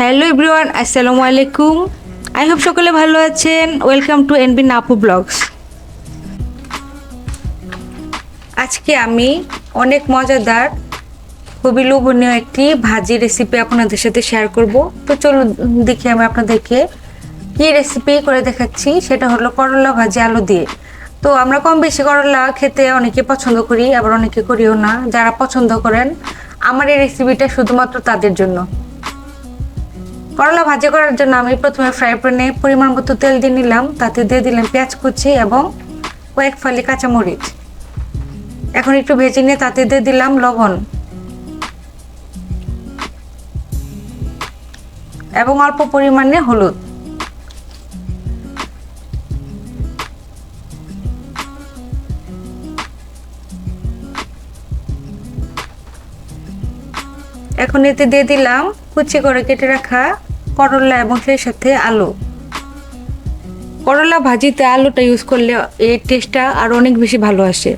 Hello everyone, আসসালামু আলাইকুম। I hope সকলে ভালো আছেন। ওয়েলকাম টু এনবি নাপু ব্লগস। আজকে আমি অনেক মজাদার, খুবই লোভনীয় একটি ভাজি রেসিপি আপনাদের সাথে শেয়ার করব। তো চলুন দেখি আমি আপনাদেরকে কি রেসিপি করে দেখাচ্ছি। সেটা হলো করলা ভাজি আলু দিয়ে। তো আমরা কম বেশি করলা খেতে অনেকে পছন্দ করি, আবার অনেকে করিও না। যারা পছন্দ করেন, আমার এই রেসিপিটা শুধুমাত্র তাদের জন্য। করলা ভাজি করার জন্য আমি প্রথমে ফ্রাই প্যানে পরিমাণ মতো তেল দিয়ে নিলাম, তাতে দিয়ে দিলাম পেঁয়াজ কুচি এবং কয়েক ফালি কাঁচামরিচ। এখন একটু ভেজে নিয়ে তাতে দিয়ে দিলাম লবণ এবং অল্প পরিমাণে হলুদ। এখন এতে দিয়ে দিলাম কুচি করে কেটে রাখা করলা এবং সেই সাথে আলু। করলা ভাজিতে আলুটা ইউজ করলে এই টেস্টটা আর অনেক বেশি ভালো আসে।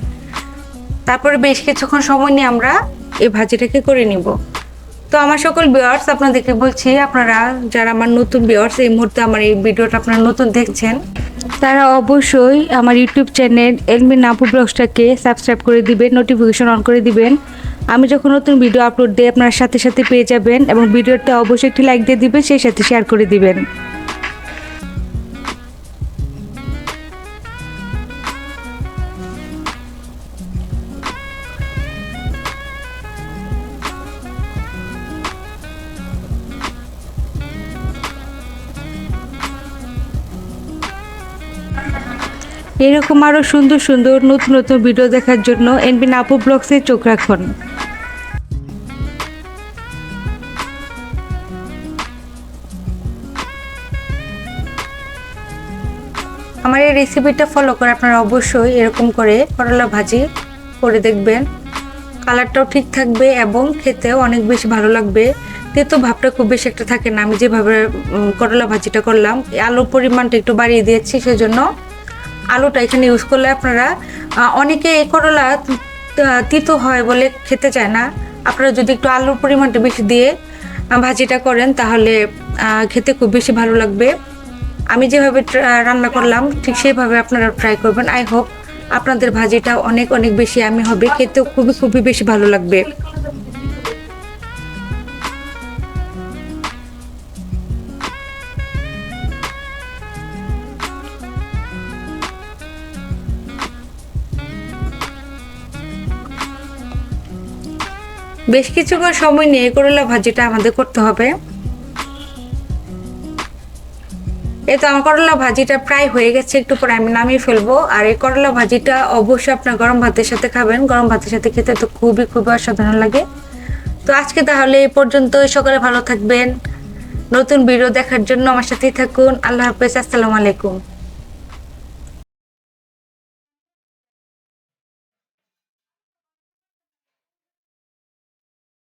তারপরে বেশ কিছুক্ষণ সময় নিয়ে আমরা এই ভাজিটাকে করে নিব। তো আমার সকল ভিউয়ার্স, আপনাদেরকে বলছি, আপনারা যারা আমার নতুন ভিউয়ার্স, এই মুহূর্তে আমার এই ভিডিওটা আপনারা নতুন দেখছেন, তারা অবশ্যই আমার ইউটিউব চ্যানেল এনবি নাপু ব্লগসটাকে সাবস্ক্রাইব করে দিবেন, নোটিফিকেশন অন করে দিবেন। আমি যখন নতুন ভিডিও আপলোড দিই আপনার সাথে সাথে পেয়ে যাবেন, এবং ভিডিওটা অবশ্যই একটি লাইক দিয়ে দিবেন, সেই সাথে শেয়ার করে দিবেন। এরকম আরও সুন্দর সুন্দর নতুন নতুন ভিডিও দেখার জন্য এনবি নাপু ব্লগসে চোখ রাখুন। আমার এই রেসিপিটা ফলো করে আপনারা অবশ্যই এরকম করে করলা ভাজি করে দেখবেন। কালারটাও ঠিক থাকবে এবং খেতেও অনেক বেশি ভালো লাগবে। তেতো ভাবটা খুব বেশি একটা থাকে না। আমি যেভাবে করলা ভাজিটা করলাম, আলুর পরিমাণটা একটু বাড়িয়ে দিয়েছি, সেজন্য আলুটা এখানে ইউজ করলে আপনারা, অনেকে এই করলা তিতো হয় বলে খেতে চায় না। আপনারা যদি একটু আলুর পরিমাণটা বেশি দিয়ে ভাজিটা করেন তাহলে খেতে খুব বেশি ভালো লাগবে। আমি যেভাবে রান্না করলাম ঠিক সেইভাবে আপনারা ট্রাই করবেন। আই হোপ আপনাদের ভাজিটা অনেক অনেক বেশি ইয়ামি হবে, খেতেও খুবই খুবই বেশি ভালো লাগবে। বেশ কিছুক্ষণ সময় নিয়ে করলা ভাজিটা আমাদের করতে হবে। এই তো আমার করলা ভাজিটা প্রায় হয়ে গেছে, একটু পরে আমি নামিয়ে ফেলবো। আর এই করলা ভাজিটা অবশ্যই আপনার গরম ভাতের সাথে খাবেন। গরম ভাতের সাথে খেতে তো খুবই খুবই অসাধারণ লাগে। তো আজকে তাহলে এই পর্যন্ত। সকালে ভালো থাকবেন। নতুন ভিডিও দেখার জন্য আমার সাথেই থাকুন। আল্লাহ হাফেজ, আসসালামু আলাইকুম।